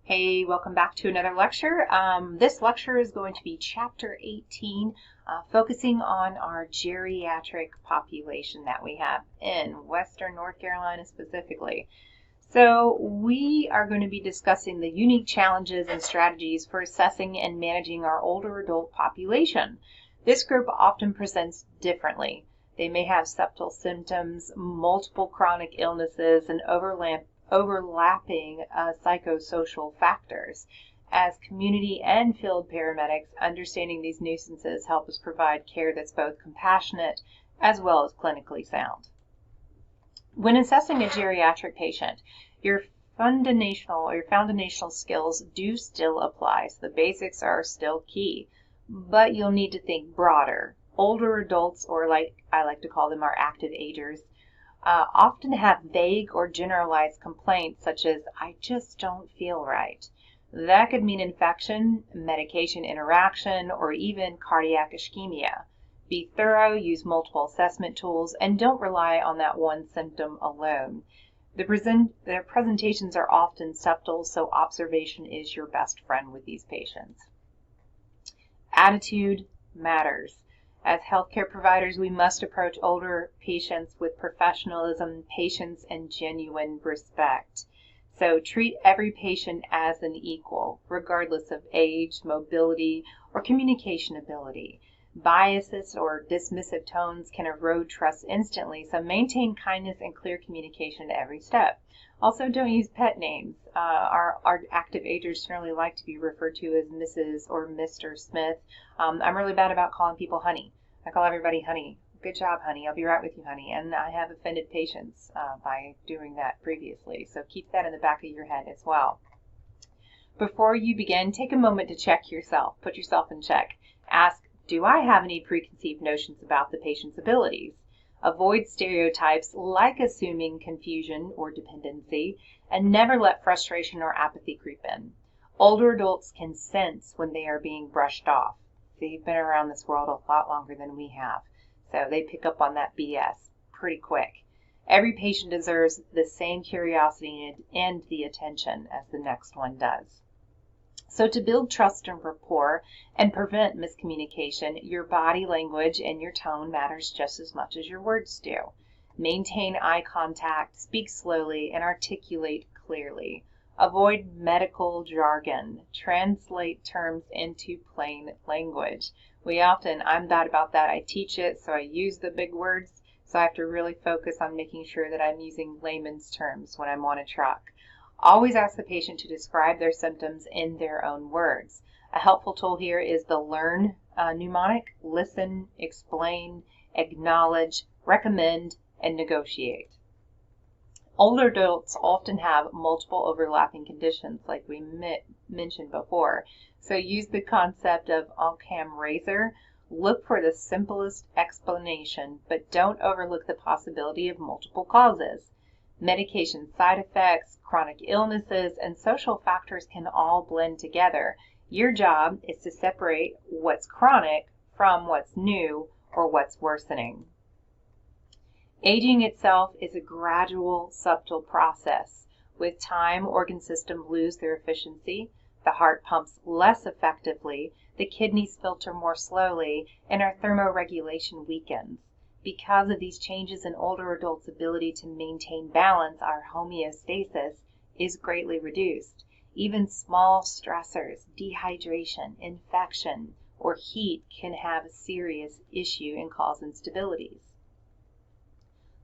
Hey, welcome back to another lecture. This lecture is going to be Chapter 18, focusing on our geriatric population that we have in Western North Carolina specifically. So we are going to be discussing the unique challenges and strategies for assessing and managing our older adult population. This group often presents differently. They may have septal symptoms, multiple chronic illnesses, and overlapping psychosocial factors. As community and field paramedics, understanding these nuisances help us provide care that's both compassionate as well as clinically sound. When assessing a geriatric patient, your foundational skills do still apply, so the basics are still key, but you'll need to think broader. Older adults, or like I like to call them, our active agers, often have vague or generalized complaints such as, I just don't feel right. That could mean infection, medication interaction, or even cardiac ischemia. Be thorough, use multiple assessment tools, and don't rely on that one symptom alone. Their presentations are often subtle, so observation is your best friend with these patients. Attitude matters. As healthcare providers, we must approach older patients with professionalism, patience, and genuine respect. So treat every patient as an equal, regardless of age, mobility, or communication ability. Biases or dismissive tones can erode trust instantly, so maintain kindness and clear communication at every step. Also, don't use pet names. Our active agers generally like to be referred to as Mrs. or Mr. Smith. I'm really bad about calling people honey. I call everybody honey. Good job, honey. I'll be right with you, honey. And I have offended patients by doing that previously, so keep that in the back of your head as well. Before you begin, take a moment to check yourself. Put yourself in check. Ask, do I have any preconceived notions about the patient's abilities? Avoid stereotypes like assuming confusion or dependency, and never let frustration or apathy creep in. Older adults can sense when they are being brushed off. They've been around this world a lot longer than we have, so they pick up on that BS pretty quick. Every patient deserves the same curiosity and the attention as the next one does. So to build trust and rapport and prevent miscommunication, your body language and your tone matters just as much as your words do. Maintain eye contact, speak slowly, and articulate clearly. Avoid medical jargon. Translate terms into plain language. I'm bad about that. I teach it, so I use the big words, so I have to really focus on making sure that I'm using layman's terms when I'm on a truck. Always ask the patient to describe their symptoms in their own words. A helpful tool here is the LEARN mnemonic: listen, explain, acknowledge, recommend, and negotiate. Older adults often have multiple overlapping conditions like we mentioned before, so use the concept of Occam razor. Look for the simplest explanation, but don't overlook the possibility of multiple causes. Medication side effects, chronic illnesses, and social factors can all blend together. Your job is to separate what's chronic from what's new or what's worsening. Aging itself is a gradual, subtle process. With time, organ systems lose their efficiency, the heart pumps less effectively, the kidneys filter more slowly, and our thermoregulation weakens. Because of these changes in older adults' ability to maintain balance, our homeostasis is greatly reduced. Even small stressors, dehydration, infection, or heat can have a serious issue and cause instabilities.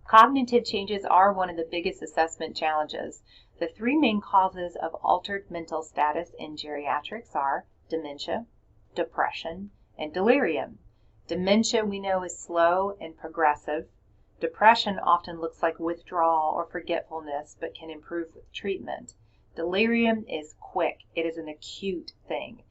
Cognitive changes are one of the biggest assessment challenges. The three main causes of altered mental status in geriatrics are dementia, depression, and delirium. Dementia, we know, is slow and progressive. Depression often looks like withdrawal or forgetfulness, but can improve with treatment. Delirium is quick. It is an acute thing.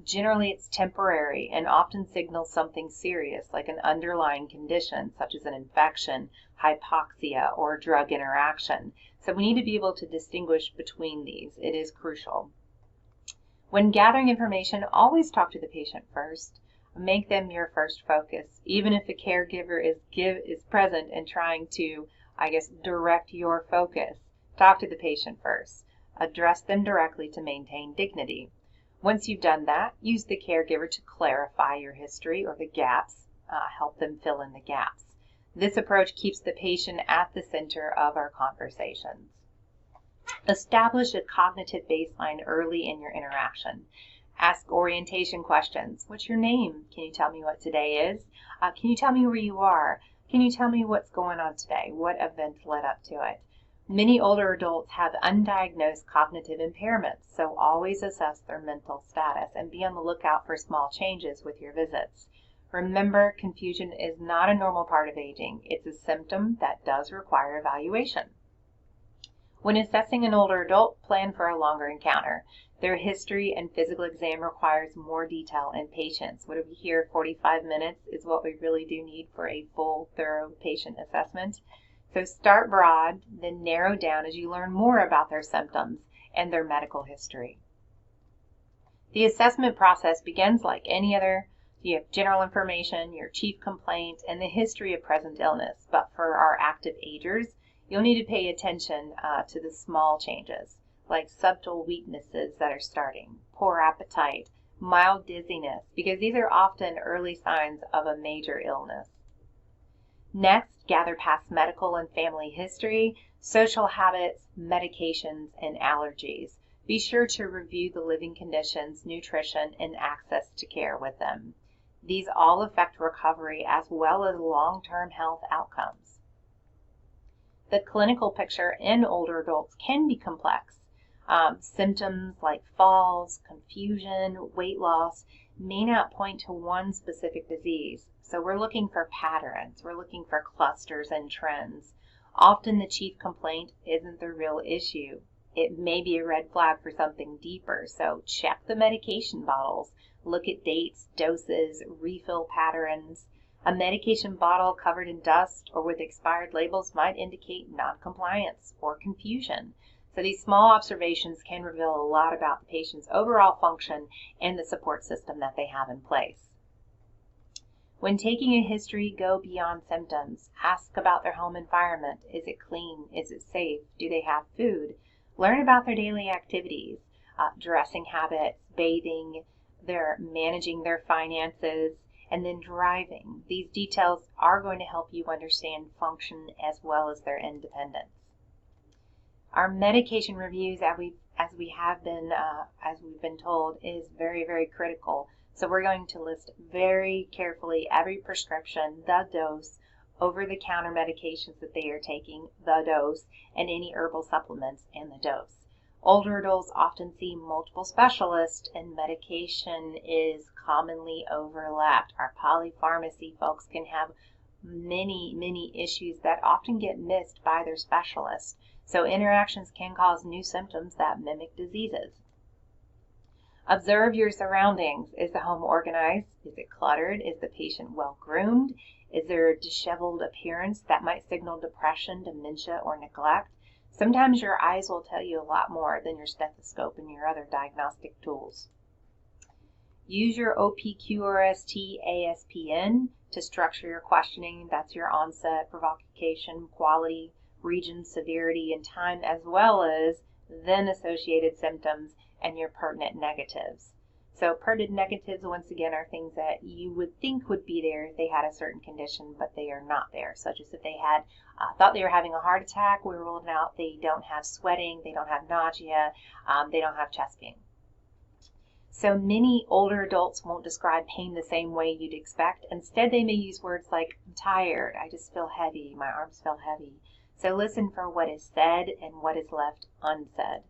Generally, it's temporary and often signals something serious, like an underlying condition, such as an infection, hypoxia, or a drug interaction. So we need to be able to distinguish between these. It is crucial. When gathering information, always talk to the patient first. Make them your first focus, even if a caregiver is present and trying to, direct your focus. Talk to the patient first. Address them directly to maintain dignity. Once you've done that, use the caregiver to clarify your history or the gaps, help them fill in the gaps. This approach keeps the patient at the center of our conversations. Establish a cognitive baseline early in your interaction. Ask orientation questions. What's your name? Can you tell me what today is? Can you tell me where you are? Can you tell me what's going on today? What events led up to it? Many older adults have undiagnosed cognitive impairments, so always assess their mental status and be on the lookout for small changes with your visits. Remember, confusion is not a normal part of aging. It's a symptom that does require evaluation. When assessing an older adult, plan for a longer encounter. Their history and physical exam requires more detail and patience. What if we hear 45 minutes is what we really do need for a full, thorough patient assessment? So start broad, then narrow down as you learn more about their symptoms and their medical history. The assessment process begins like any other. You have general information, your chief complaint, and the history of present illness. But for our active agers, you'll need to pay attention to the small changes, like subtle weaknesses that are starting, poor appetite, mild dizziness, because these are often early signs of a major illness. Next, gather past medical and family history, social habits, medications, and allergies. Be sure to review the living conditions, nutrition, and access to care with them. These all affect recovery as well as long-term health outcomes. The clinical picture in older adults can be complex. Symptoms like falls, confusion, weight loss may not point to one specific disease. So we're looking for patterns. We're looking for clusters and trends. Often the chief complaint isn't the real issue. It may be a red flag for something deeper. So check the medication bottles. Look at dates, doses, refill patterns. A medication bottle covered in dust or with expired labels might indicate noncompliance or confusion. So these small observations can reveal a lot about the patient's overall function and the support system that they have in place. When taking a history, go beyond symptoms. Ask about their home environment. Is it clean? Is it safe? Do they have food? Learn about their daily activities, dressing habits, bathing, they're managing their finances, and then driving. These details are going to help you understand function as well as their independence. Our medication reviews, as we've been told, is very, very critical. So we're going to list very carefully every prescription, the dose, over-the-counter medications that they are taking, the dose, and any herbal supplements and the dose. Older adults often see multiple specialists, and medication is commonly overlapped. Our polypharmacy folks can have many issues that often get missed by their specialists. So interactions can cause new symptoms that mimic diseases. Observe your surroundings. Is the home organized? Is it cluttered? Is the patient well groomed? Is there a disheveled appearance that might signal depression, dementia, or neglect? Sometimes your eyes will tell you a lot more than your stethoscope and your other diagnostic tools. Use your OPQRST ASPN to structure your questioning. That's your onset, provocation, quality, region, severity, and time, as well as then associated symptoms and your pertinent negatives. So pertinent negatives, once again, are things that you would think would be there if they had a certain condition, but they are not there. Such as if they had thought they were having a heart attack, we ruled out they don't have sweating, they don't have nausea, they don't have chest pain. So many older adults won't describe pain the same way you'd expect. Instead, they may use words like, I'm tired, I just feel heavy, my arms feel heavy. So listen for what is said and what is left unsaid.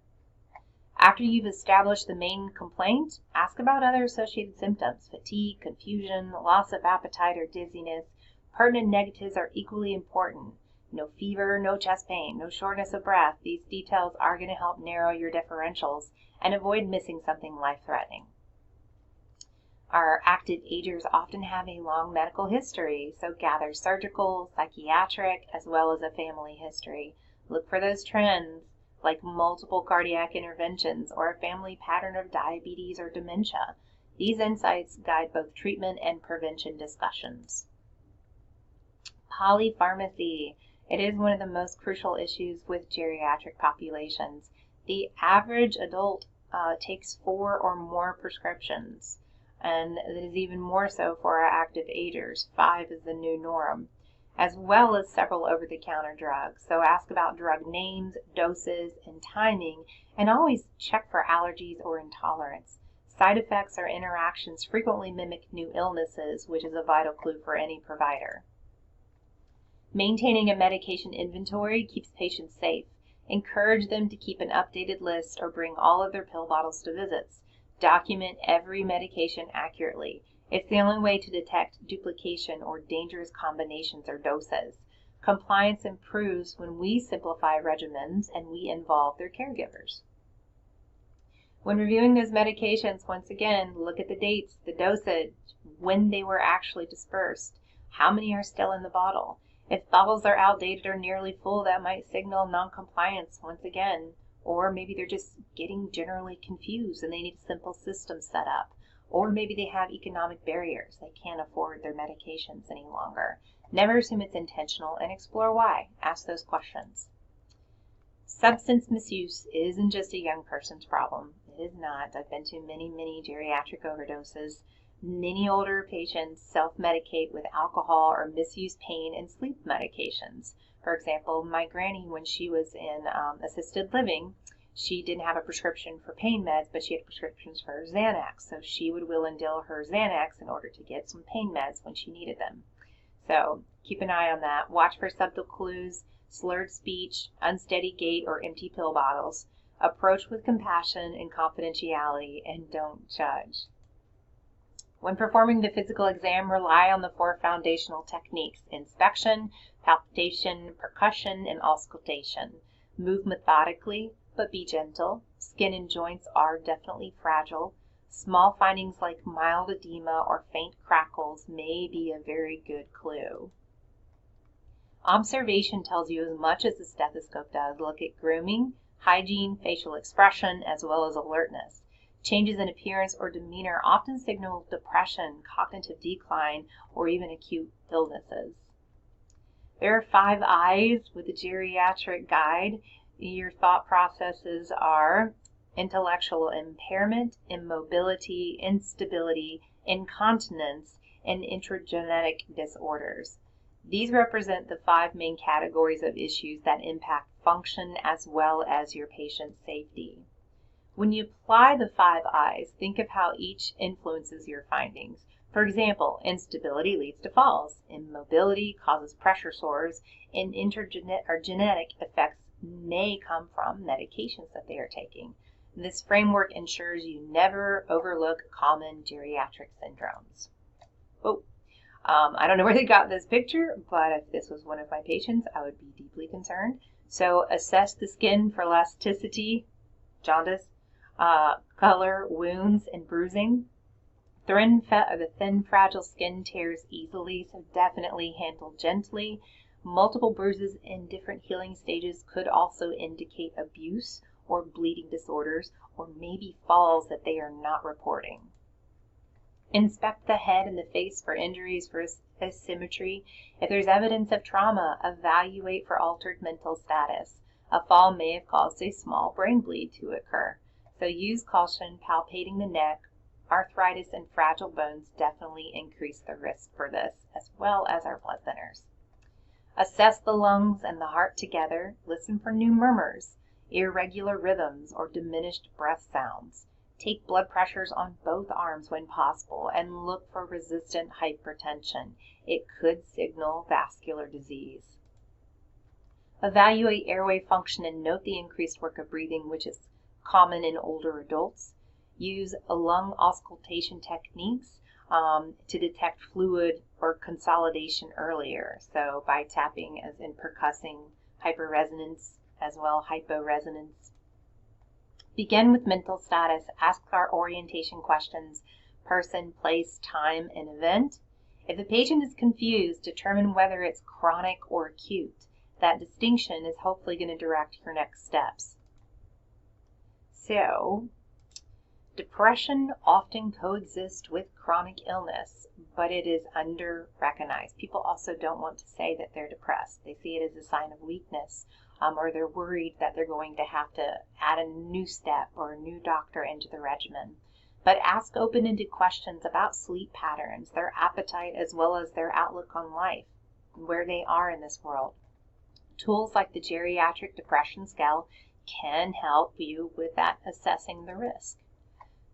After you've established the main complaint, ask about other associated symptoms, fatigue, confusion, loss of appetite, or dizziness. Pertinent negatives are equally important. No fever, no chest pain, no shortness of breath. These details are going to help narrow your differentials and avoid missing something life-threatening. Our active agers often have a long medical history, so gather surgical, psychiatric, as well as a family history. Look for those trends, like multiple cardiac interventions or a family pattern of diabetes or dementia. These insights guide both treatment and prevention discussions. Polypharmacy. It is one of the most crucial issues with geriatric populations. The average adult takes 4 or more prescriptions, and it is even more so for our active agers. 5 is the new norm, as well as several over-the-counter drugs. So ask about drug names, doses, and timing, and always check for allergies or intolerance. Side effects or interactions frequently mimic new illnesses, which is a vital clue for any provider. Maintaining a medication inventory keeps patients safe. Encourage them to keep an updated list or bring all of their pill bottles to visits. Document every medication accurately. It's the only way to detect duplication or dangerous combinations or doses. Compliance improves when we simplify regimens and we involve their caregivers. When reviewing those medications, once again, look at the dates, the dosage, when they were actually dispersed, how many are still in the bottle. If bottles are outdated or nearly full, that might signal noncompliance once again. Or maybe they're just getting generally confused and they need a simple system set up. Or maybe they have economic barriers. They can't afford their medications any longer. Never assume it's intentional and explore why. Ask those questions. Substance misuse isn't just a young person's problem. It is not. I've been to many geriatric overdoses. Many older patients self-medicate with alcohol or misuse pain and sleep medications. For example, my granny, when she was in assisted living, she didn't have a prescription for pain meds, but she had prescriptions for Xanax. So she would will and deal her Xanax in order to get some pain meds when she needed them. So keep an eye on that. Watch for subtle clues, slurred speech, unsteady gait, or empty pill bottles. Approach with compassion and confidentiality, and don't judge. When performing the physical exam, rely on the 4 foundational techniques: inspection, palpation, percussion, and auscultation. Move methodically, but be gentle. Skin and joints are definitely fragile. Small findings like mild edema or faint crackles may be a very good clue. Observation tells you as much as the stethoscope does. Look at grooming, hygiene, facial expression, as well as alertness. Changes in appearance or demeanor often signal depression, cognitive decline, or even acute illnesses. There are 5 I's with the geriatric guide. Your thought processes are intellectual impairment, immobility, instability, incontinence, and intragenetic disorders. These represent the 5 main categories of issues that impact function as well as your patient's safety. When you apply the 5 I's, think of how each influences your findings. For example, instability leads to falls, immobility causes pressure sores, and genetic effects may come from medications that they are taking. This framework ensures you never overlook common geriatric syndromes. I don't know where they got this picture, but if this was one of my patients, I would be deeply concerned. So assess the skin for elasticity, jaundice, color, wounds, and bruising. The thin, fragile skin tears easily, so definitely handle gently. Multiple bruises in different healing stages could also indicate abuse or bleeding disorders, or maybe falls that they are not reporting. Inspect the head and the face for injuries, for asymmetry. If there's evidence of trauma, evaluate for altered mental status. A fall may have caused a small brain bleed to occur. So use caution. Palpating the neck, arthritis, and fragile bones definitely increase the risk for this, as well as our blood thinners. Assess the lungs and the heart together. Listen for new murmurs, irregular rhythms, or diminished breath sounds. Take blood pressures on both arms when possible and look for resistant hypertension. It could signal vascular disease. Evaluate airway function and note the increased work of breathing, which is common in older adults. Use lung auscultation techniques to detect fluid or consolidation earlier. So by tapping, as in percussing, hyperresonance, as well hyporesonance. Begin with mental status. Ask our orientation questions: person, place, time, and event. If the patient is confused, determine whether it's chronic or acute. That distinction is hopefully going to direct your next steps. So, depression often coexists with chronic illness, but it is under-recognized. People also don't want to say that they're depressed. They see it as a sign of weakness. or they're worried that they're going to have to add a new step or a new doctor into the regimen. But ask open-ended questions about sleep patterns, their appetite, as well as their outlook on life, where they are in this world. Tools like the Geriatric Depression Scale can help you with that assessing the risk.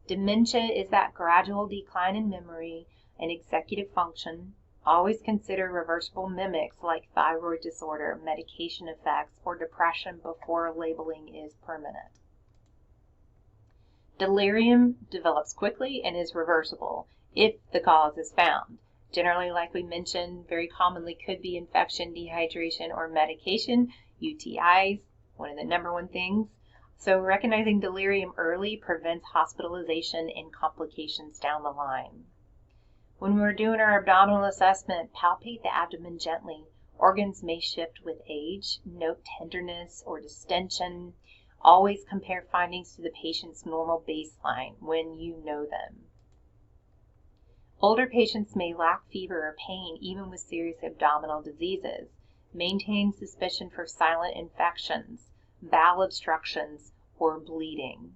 Dementia is that gradual decline in memory and executive function. Always consider reversible mimics like thyroid disorder, medication effects, or depression before labeling is permanent. Delirium develops quickly and is reversible if the cause is found. Generally, like we mentioned, very commonly could be infection, dehydration, or medication, UTIs, one of the number one things. So recognizing delirium early prevents hospitalization and complications down the line. When we're doing our abdominal assessment, palpate the abdomen gently. Organs may shift with age. Note tenderness or distension. Always compare findings to the patient's normal baseline when you know them. Older patients may lack fever or pain even with serious abdominal diseases. Maintain suspicion for silent infections, bowel obstructions, or bleeding.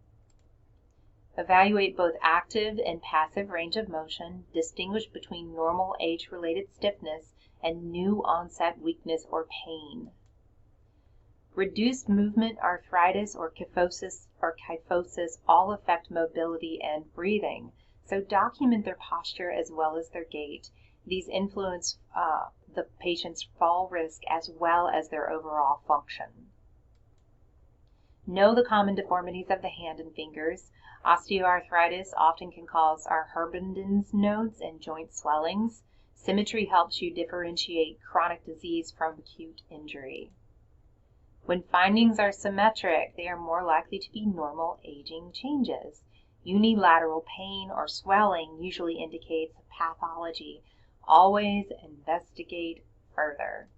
Evaluate both active and passive range of motion. Distinguish between normal age-related stiffness and new onset weakness or pain. Reduced movement, arthritis, or kyphosis all affect mobility and breathing. So document their posture as well as their gait. These influence the patient's fall risk as well as their overall function. Know the common deformities of the hand and fingers. Osteoarthritis often can cause our Herbinden's nodes and joint swellings. Symmetry helps you differentiate chronic disease from acute injury. When findings are symmetric, they are more likely to be normal aging changes. Unilateral pain or swelling usually indicates pathology. Always investigate further.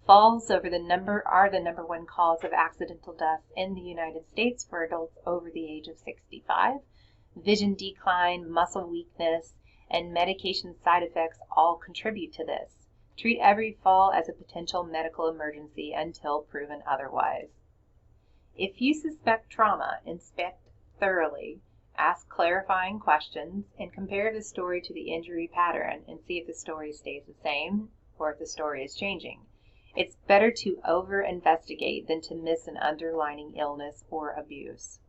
Falls are the number one cause of accidental death in the United States for adults over the age of 65. Vision decline, muscle weakness, and medication side effects all contribute to this. Treat every fall as a potential medical emergency until proven otherwise. If you suspect trauma, inspect thoroughly, ask clarifying questions, and compare the story to the injury pattern and see if the story stays the same or if the story is changing. It's better to over-investigate than to miss an underlying illness or abuse.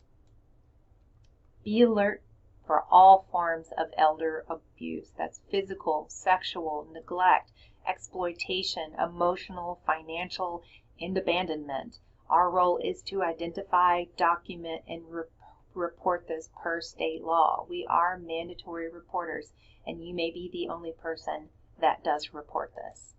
Be alert for all forms of elder abuse. That's physical, sexual, neglect, exploitation, emotional, financial, and abandonment. Our role is to identify, document, and report this per state law. We are mandatory reporters, and you may be the only person that does report this.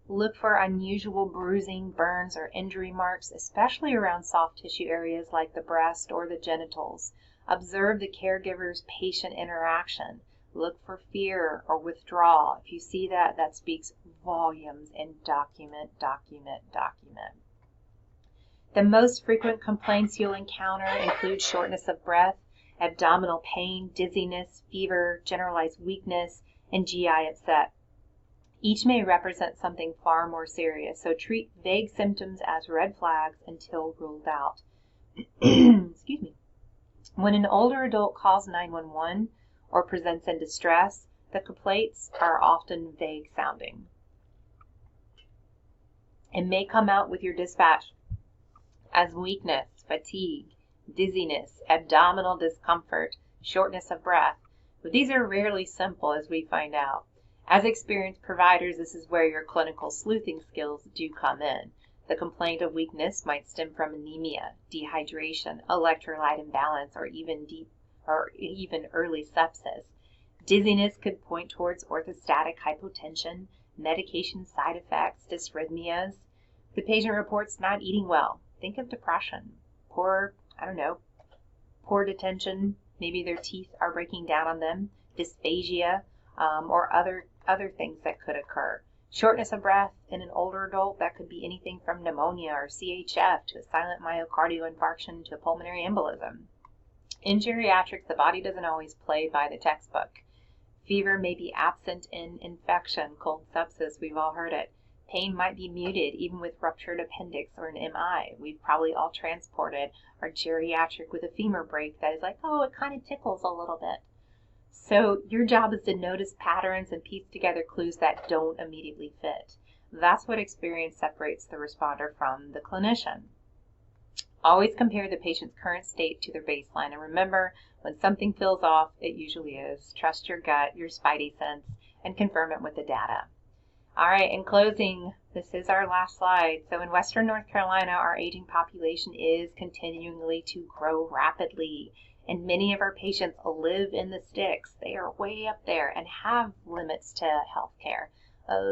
Look for unusual bruising, burns, or injury marks, especially around soft tissue areas like the breast or the genitals. Observe the caregiver's patient interaction. Look for fear or withdrawal. If you see that, that speaks volumes, and document, document, document. The most frequent complaints you'll encounter include shortness of breath, abdominal pain, dizziness, fever, generalized weakness, and GI upset. Each may represent something far more serious, so treat vague symptoms as red flags until ruled out. Excuse me. When an older adult calls 911 or presents in distress, the complaints are often vague sounding and may come out with your dispatch as weakness, fatigue, dizziness, abdominal discomfort, shortness of breath. But these are rarely simple, as we find out. As experienced providers, this is where your clinical sleuthing skills do come in. The complaint of weakness might stem from anemia, dehydration, electrolyte imbalance, or even early sepsis. Dizziness could point towards orthostatic hypotension, medication side effects, dysrhythmias. The patient reports not eating well. Think of depression, poor detention, maybe their teeth are breaking down on them, dysphagia, or other things that could occur. Shortness of breath in an older adult, that could be anything from pneumonia or CHF to a silent myocardial infarction to a pulmonary embolism. In geriatrics, the body doesn't always play by the textbook. Fever may be absent in infection, cold sepsis, we've all heard it. Pain might be muted even with ruptured appendix or an MI. We've probably all transported our geriatric with a femur break that is like, oh, it kind of tickles a little bit. So your job is to notice patterns and piece together clues that don't immediately fit. That's what experience separates the responder from the clinician. Always compare the patient's current state to their baseline. And remember, when something feels off, it usually is. Trust your gut, your spidey sense, and confirm it with the data. All right, in closing, this is our last slide. So in Western North Carolina, our aging population is continuing to grow rapidly. And many of our patients live in the sticks. They are way up there and have limits to healthcare.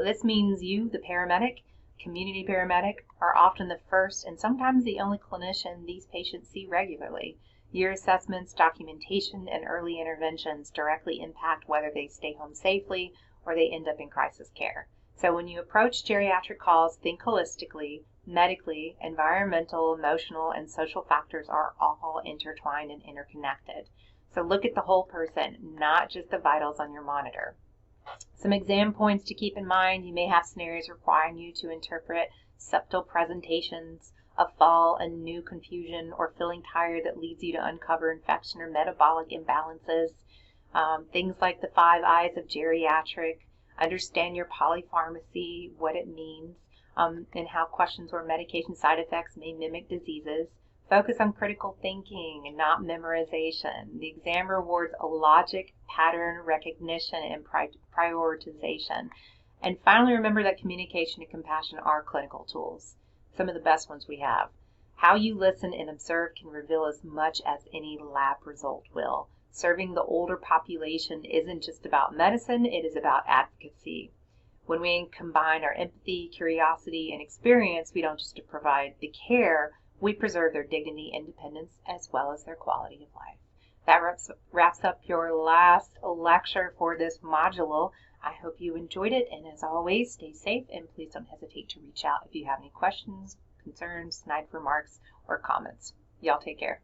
This means you, the paramedic, community paramedic, are often the first and sometimes the only clinician these patients see regularly. Your assessments, documentation, and early interventions directly impact whether they stay home safely or they end up in crisis care. So when you approach geriatric calls, think holistically. Medically, environmental, emotional, and social factors are all intertwined and interconnected. So look at the whole person, not just the vitals on your monitor. Some exam points to keep in mind: you may have scenarios requiring you to interpret septal presentations, a fall, a new confusion, or feeling tired that leads you to uncover infection or metabolic imbalances. Things like the 5 I's of geriatric, understand your polypharmacy, what it means, and how questions or medication side effects may mimic diseases. Focus on critical thinking and not memorization. The exam rewards a logic, pattern recognition, and prioritization. And finally, remember that communication and compassion are clinical tools, some of the best ones we have. How you listen and observe can reveal as much as any lab result will. Serving the older population isn't just about medicine, it is about advocacy. When we combine our empathy, curiosity, and experience, we don't just provide the care, we preserve their dignity, independence, as well as their quality of life. That wraps up your last lecture for this module. I hope you enjoyed it, and as always, stay safe, and please don't hesitate to reach out if you have any questions, concerns, snide remarks, or comments. Y'all take care.